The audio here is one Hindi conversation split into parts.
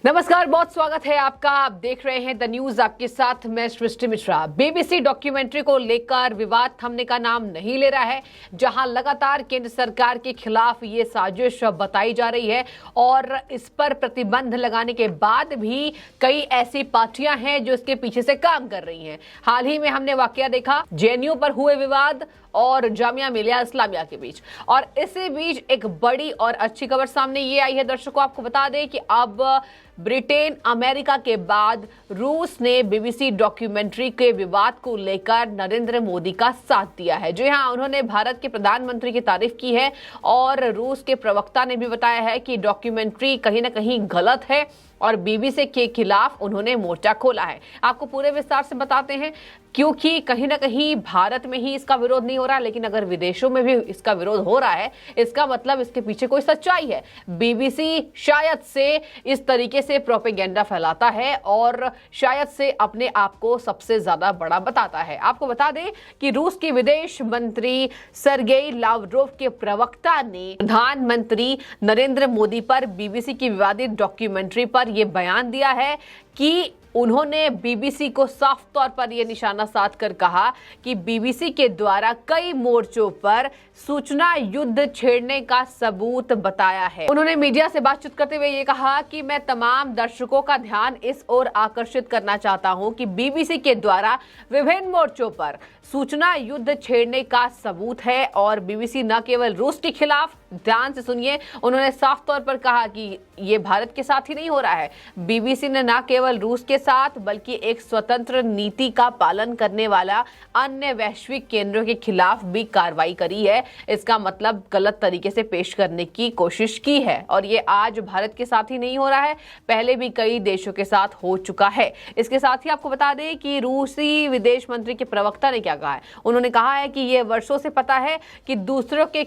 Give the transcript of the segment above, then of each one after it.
नमस्कार, बहुत स्वागत है आपका। आप देख रहे हैं द न्यूज, आपके साथ मैं सृष्टि मिश्रा। बीबीसी डॉक्यूमेंट्री को लेकर विवाद थमने का नाम नहीं ले रहा है, जहां लगातार केंद्र सरकार के खिलाफ ये साजिश बताई जा रही है और इस पर प्रतिबंध लगाने के बाद भी कई ऐसी पार्टियां हैं जो इसके पीछे से काम कर रही हैं। हाल ही में हमने वाकया देखा जेएनयू पर हुए विवाद और जामिया मिलिया इस्लामिया के बीच, और इसी बीच एक बड़ी और अच्छी खबर सामने ये आई है। दर्शकों, आपको बता दें कि अब ब्रिटेन, अमेरिका के बाद रूस ने बीबीसी डॉक्यूमेंट्री के विवाद को लेकर नरेंद्र मोदी का साथ दिया है। जी हां, उन्होंने भारत के प्रधानमंत्री की तारीफ की है और रूस के प्रवक्ता ने भी बताया है कि डॉक्यूमेंट्री कहीं ना कहीं गलत है और बीबीसी के खिलाफ उन्होंने मोर्चा खोला है। आपको पूरे विस्तार से बताते हैं, क्योंकि कहीं ना कहीं भारत में ही इसका विरोध नहीं हो रहा, लेकिन अगर विदेशों में भी इसका विरोध हो रहा है, इसका मतलब इसके पीछे कोई सच्चाई है। बीबीसी शायद से इस तरीके से प्रोपेगेंडा फैलाता है और शायद से अपने आप को सबसे ज्यादा बड़ा बताता है। आपको बता दें कि रूस के विदेश मंत्री सर्गेई लावरोव के प्रवक्ता ने प्रधानमंत्री नरेंद्र मोदी पर बीबीसी की विवादित डॉक्यूमेंट्री पर यह बयान दिया है कि उन्होंने बीबीसी को साफ तौर पर यह निशाना साध कर कहा कि बीबीसी के द्वारा कई मोर्चों पर सूचना युद्ध छेड़ने का सबूत बताया है। उन्होंने मीडिया से बातचीत करते हुए ये कहा कि मैं तमाम दर्शकों का ध्यान इस ओर आकर्षित करना चाहता हूं कि बीबीसी के द्वारा विभिन्न मोर्चों पर सूचना युद्ध छेड़ने का सबूत है और बीबीसी न केवल रूस के खिलाफ, ध्यान से सुनिए, उन्होंने साफ तौर पर कहा कि ये भारत के साथ ही नहीं हो रहा है। बीबीसी ने न केवल रूस के साथ बल्कि एक स्वतंत्र नीति का पालन करने वाला अन्य वैश्विक केंद्रों के खिलाफ भी कार्रवाई करी है। इसका मतलब गलत तरीके से पेश करने की कोशिश की है और ये आज भारत के साथ ही नहीं हो रहा है, पहले भी कई देशों के साथ हो चुका है। इसके साथ ही आपको बता दें कि रूसी विदेश मंत्री के प्रवक्ता ने क्या कहा है। उन्होंने कहा है कि ये वर्षों से पता है कि दूसरों के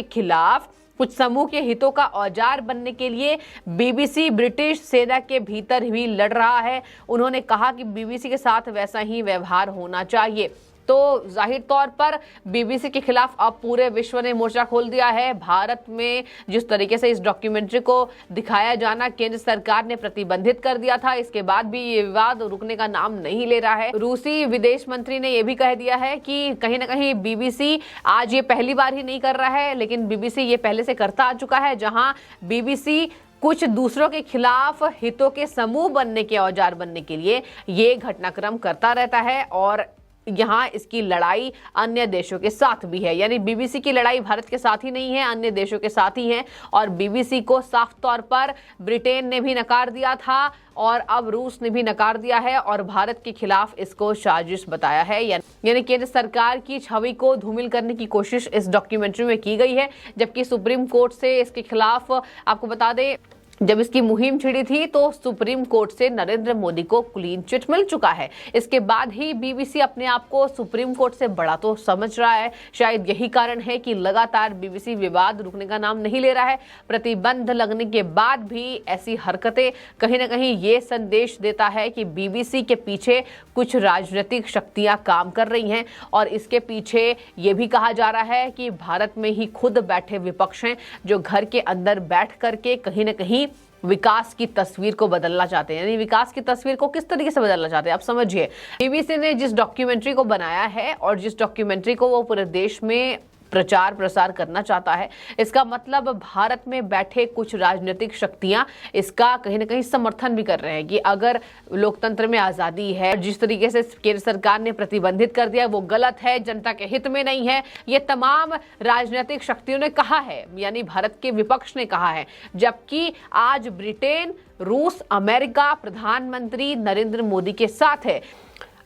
खिलाफ कुछ समूह के हितों का औजार बनने के लिए बीबीसी ब्रिटिश सेना के भीतर भी लड़ रहा है। उन्होंने कहा कि बीबीसी के साथ वैसा ही व्यवहार होना चाहिए। तो जाहिर तौर पर बीबीसी के खिलाफ अब पूरे विश्व ने मोर्चा खोल दिया है। भारत में जिस तरीके से इस डॉक्यूमेंट्री को दिखाया जाना केंद्र सरकार ने प्रतिबंधित कर दिया था, इसके बाद भी ये विवाद रुकने का नाम नहीं ले रहा है। रूसी विदेश मंत्री ने यह भी कह दिया है कि कहीं ना कहीं बीबीसी आज ये पहली बार ही नहीं कर रहा है, लेकिन बीबीसी ये पहले से करता आ चुका है, जहां बीबीसी कुछ दूसरों के खिलाफ हितों के समूह बनने के औजार बनने के लिए ये घटनाक्रम करता रहता है और यहाँ इसकी लड़ाई अन्य देशों के साथ भी है। यानी बीबीसी की लड़ाई भारत के साथ ही नहीं है, अन्य देशों के साथ ही है और बीबीसी को साफ तौर पर ब्रिटेन ने भी नकार दिया था और अब रूस ने भी नकार दिया है और भारत के खिलाफ इसको साजिश बताया है। यानी केंद्र सरकार की छवि को धूमिल करने की कोशिश इस डॉक्यूमेंट्री में की गई है, जबकि सुप्रीम कोर्ट से इसके खिलाफ, आपको बता दें, जब इसकी मुहिम छिड़ी थी तो सुप्रीम कोर्ट से नरेंद्र मोदी को क्लीन चिट मिल चुका है। इसके बाद ही बीबीसी अपने आप को सुप्रीम कोर्ट से बड़ा तो समझ रहा है। शायद यही कारण है कि लगातार बीबीसी विवाद रुकने का नाम नहीं ले रहा है। प्रतिबंध लगने के बाद भी ऐसी हरकतें कहीं ना कहीं ये संदेश देता है कि बीबीसी के पीछे कुछ राजनीतिक शक्तियां काम कर रही हैं और इसके पीछे ये भी कहा जा रहा है कि भारत में ही खुद बैठे विपक्ष हैं जो घर के अंदर बैठ करके कहीं ना कहीं विकास की तस्वीर को बदलना चाहते हैं। यानी विकास की तस्वीर को किस तरीके से बदलना चाहते हैं, आप समझिए। बीबीसी ने जिस डॉक्यूमेंट्री को बनाया है और जिस डॉक्यूमेंट्री को वो पूरे देश में प्रचार प्रसार करना चाहता है, इसका मतलब भारत में बैठे कुछ राजनीतिक शक्तियां इसका कहीं ना कहीं समर्थन भी कर रहे हैं कि अगर लोकतंत्र में आजादी है, जिस तरीके से केंद्र सरकार ने प्रतिबंधित कर दिया वो गलत है, जनता के हित में नहीं है। ये तमाम राजनीतिक शक्तियों ने कहा है, यानी भारत के विपक्ष ने कहा है, जबकि आज ब्रिटेन, रूस, अमेरिका प्रधानमंत्री नरेंद्र मोदी के साथ है।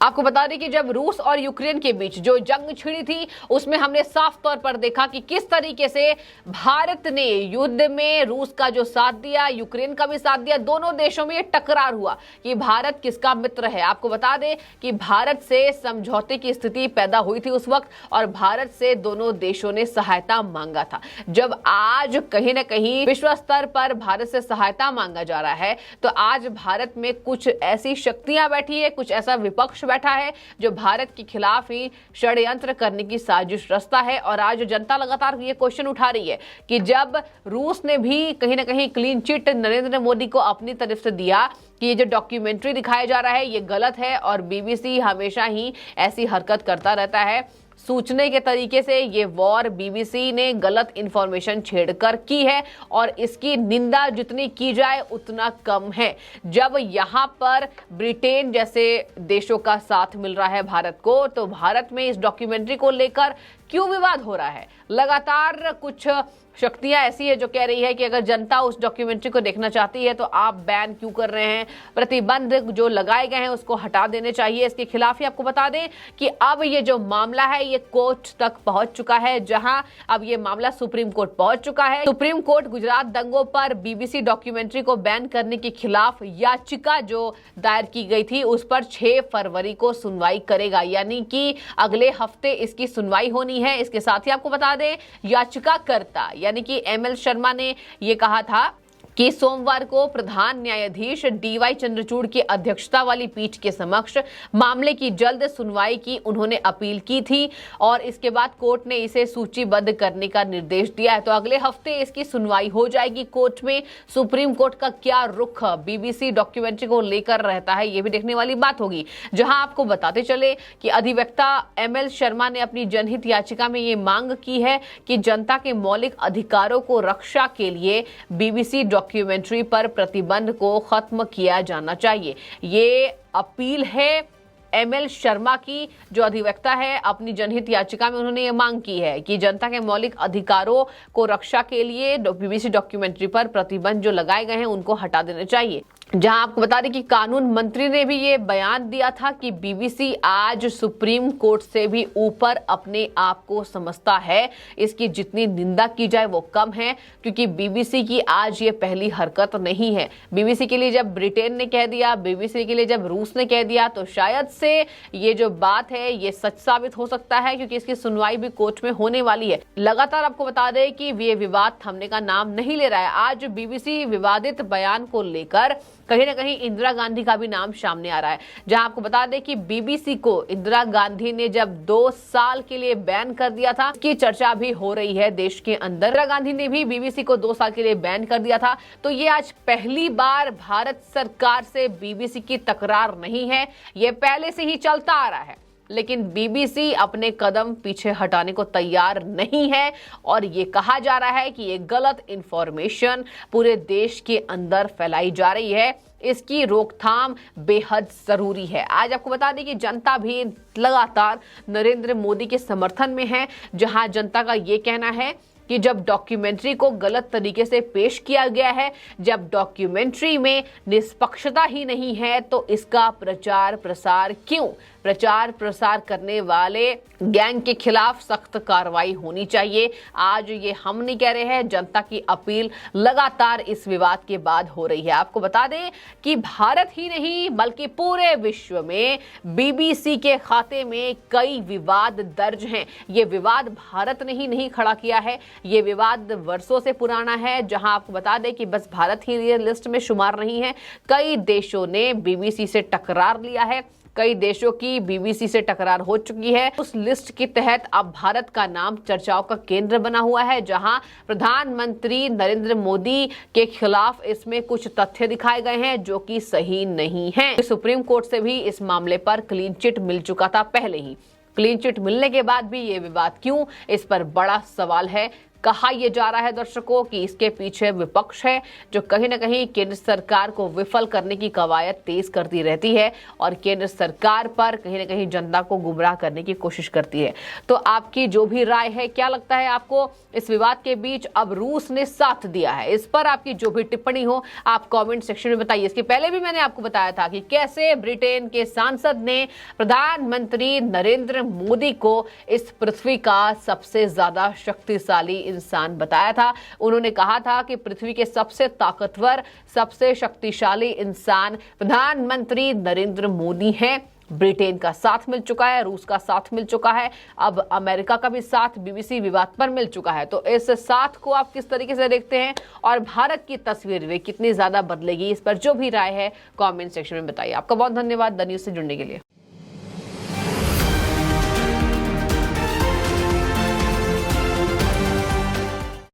आपको बता दें कि जब रूस और यूक्रेन के बीच जो जंग छिड़ी थी उसमें हमने साफ तौर पर देखा कि किस तरीके से भारत ने युद्ध में रूस का जो साथ दिया, यूक्रेन का भी साथ दिया। दोनों देशों में ये टकरार हुआ कि भारत किसका मित्र है। आपको बता दें कि भारत से समझौते की स्थिति पैदा हुई थी उस वक्त और भारत से दोनों देशों ने सहायता मांगा था। जब आज कहीं ना कहीं विश्व स्तर पर भारत से सहायता मांगा जा रहा है तो आज भारत में कुछ ऐसी शक्तियां बैठी है, कुछ ऐसा विपक्ष बैठा है, जो भारत के खिलाफ ही षड्यंत्र करने की साजिश रचता है। और आज जनता लगातार ये क्वेश्चन उठा रही है कि जब रूस ने भी कहीं ना कहीं क्लीन चिट नरेंद्र मोदी को अपनी तरफ से दिया कि ये जो डॉक्यूमेंट्री दिखाया जा रहा है ये गलत है, और बीबीसी हमेशा ही ऐसी हरकत करता रहता है सूचने के तरीके से, ये वॉर बीबीसी ने गलत इंफॉर्मेशन छेड़कर की है और इसकी निंदा जितनी की जाए उतना कम है। जब यहाँ पर ब्रिटेन जैसे देशों का साथ मिल रहा है भारत को, तो भारत में इस डॉक्यूमेंट्री को लेकर क्यों विवाद हो रहा है? लगातार कुछ शक्तियां ऐसी है जो कह रही है कि अगर जनता उस डॉक्यूमेंट्री को देखना चाहती है तो आप बैन क्यों कर रहे हैं, प्रतिबंध जो लगाए गए हैं उसको हटा देने चाहिए। इसके खिलाफ ही आपको बता दें कि अब ये जो मामला है ये कोर्ट तक पहुंच चुका है, जहां अब ये मामला सुप्रीम कोर्ट पहुंच चुका है। सुप्रीम कोर्ट गुजरात दंगों पर बीबीसी डॉक्यूमेंट्री को बैन करने के खिलाफ याचिका जो दायर की गई थी उस पर 6 फरवरी को सुनवाई करेगा, यानी कि अगले हफ्ते इसकी सुनवाई होनी है। इसके साथ ही आपको बता दें याचिकाकर्ता यानी कि एमएल शर्मा ने यह कहा था कि सोमवार को प्रधान न्यायाधीश डीवाई चंद्रचूड़ की अध्यक्षता वाली पीठ के समक्ष मामले की जल्द सुनवाई की उन्होंने अपील की थी और इसके बाद कोर्ट ने इसे सूचीबद्ध करने का निर्देश दिया है। तो अगले हफ्ते इसकी सुनवाई हो जाएगी कोर्ट में। सुप्रीम कोर्ट का क्या रुख बीबीसी डॉक्यूमेंट्री को लेकर रहता है ये भी देखने वाली बात होगी। जहां आपको बताते चले कि अधिवक्ता एमएल शर्मा ने अपनी जनहित याचिका में ये मांग की है कि जनता के मौलिक अधिकारों को रक्षा के लिए बीबीसी डॉक्यूमेंट्री पर प्रतिबंध को खत्म किया जाना चाहिए। ये अपील है एमएल शर्मा की, जो अधिवक्ता है। अपनी जनहित याचिका में उन्होंने ये मांग की है कि जनता के मौलिक अधिकारों को रक्षा के लिए बीबीसी डॉक्यूमेंट्री पर प्रतिबंध जो लगाए गए हैं उनको हटा देने चाहिए। जहां आपको बता दें कि कानून मंत्री ने भी ये बयान दिया था कि बीबीसी आज सुप्रीम कोर्ट से भी ऊपर अपने आप को समझता है, इसकी जितनी निंदा की जाए वो कम है, क्योंकि बीबीसी की आज ये पहली हरकत नहीं है। बीबीसी के लिए जब ब्रिटेन ने कह दिया, बीबीसी के लिए जब रूस ने कह दिया, तो शायद से ये जो बात है ये सच साबित हो सकता है, क्योंकि इसकी सुनवाई भी कोर्ट में होने वाली है। लगातार आपको बता दें कि ये विवाद थमने का नाम नहीं ले रहा है। आज बीबीसी विवादित बयान को लेकर कहीं ना कहीं इंदिरा गांधी का भी नाम सामने आ रहा है। जहां आपको बता दें कि बीबीसी को इंदिरा गांधी ने जब 2 साल के लिए बैन कर दिया था, इसकी चर्चा भी हो रही है देश के अंदर। इंदिरा गांधी ने भी बीबीसी को 2 साल के लिए बैन कर दिया था। तो ये आज पहली बार भारत सरकार से बीबीसी की तकरार नहीं है, ये पहले से ही चलता आ रहा है। लेकिन बीबीसी अपने कदम पीछे हटाने को तैयार नहीं है और ये कहा जा रहा है कि ये गलत इंफॉर्मेशन पूरे देश के अंदर फैलाई जा रही है। इसकी रोकथाम बेहद जरूरी है। आज आपको बता दें कि जनता भी लगातार नरेंद्र मोदी के समर्थन में है, जहां जनता का ये कहना है कि जब डॉक्यूमेंट्री को गलत तरीके से पेश किया गया है, जब डॉक्यूमेंट्री में निष्पक्षता ही नहीं है, तो इसका प्रचार प्रसार क्यों? प्रचार प्रसार करने वाले गैंग के खिलाफ सख्त कार्रवाई होनी चाहिए। आज ये हम नहीं कह रहे हैं, जनता की अपील लगातार इस विवाद के बाद हो रही है। आपको बता दें कि भारत ही नहीं बल्कि पूरे विश्व में बीबीसी के खाते में कई विवाद दर्ज हैं। ये विवाद भारत ने ही नहीं खड़ा किया है, ये विवाद वर्षों से पुराना है। जहां आपको बता दें कि बस भारत ही ये लिस्ट में शुमार नहीं है, कई देशों ने बीबीसी से टकरार लिया है, कई देशों की बीबीसी से टकरार हो चुकी है। उस लिस्ट के तहत अब भारत का नाम चर्चाओं का केंद्र बना हुआ है, जहां प्रधानमंत्री नरेंद्र मोदी के खिलाफ इसमें कुछ तथ्य दिखाए गए हैं जो कि सही नहीं है। सुप्रीम कोर्ट से भी इस मामले पर क्लीन चिट मिल चुका था पहले ही। क्लीन चिट मिलने के बाद भी ये विवाद क्यों, इस पर बड़ा सवाल है। कहा यह जा रहा है दर्शकों कि इसके पीछे विपक्ष है, जो कहीं ना कहीं केंद्र सरकार को विफल करने की कवायद तेज करती रहती है और केंद्र सरकार पर कहीं ना कहीं जनता को गुमराह करने की कोशिश करती है। तो आपकी जो भी राय है, क्या लगता है आपको इस विवाद के बीच अब रूस ने साथ दिया है? इस पर आपकी जो भी टिप्पणी हो आप कमेंट सेक्शन में बताइए। इसके पहले भी मैंने आपको बताया था कि कैसे ब्रिटेन के सांसद ने प्रधानमंत्री नरेंद्र मोदी को इस पृथ्वी का सबसे ज्यादा शक्तिशाली इंसान बताया था। उन्होंने कहा था कि पृथ्वी के सबसे ताकतवर, सबसे शक्तिशाली इंसान प्रधानमंत्री नरेंद्र मोदी हैं। ब्रिटेन का साथ मिल चुका है, रूस का साथ मिल चुका है, अब अमेरिका का भी साथ बीबीसी विवाद पर मिल चुका है। तो इस साथ को आप किस तरीके से देखते हैं और भारत की तस्वीर वे कितनी ज्यादा बदलेगी, इस पर जो भी राय है कमेंट सेक्शन में बताइए। आपका बहुत धन्यवाद द न्यूज़ से जुड़ने के लिए।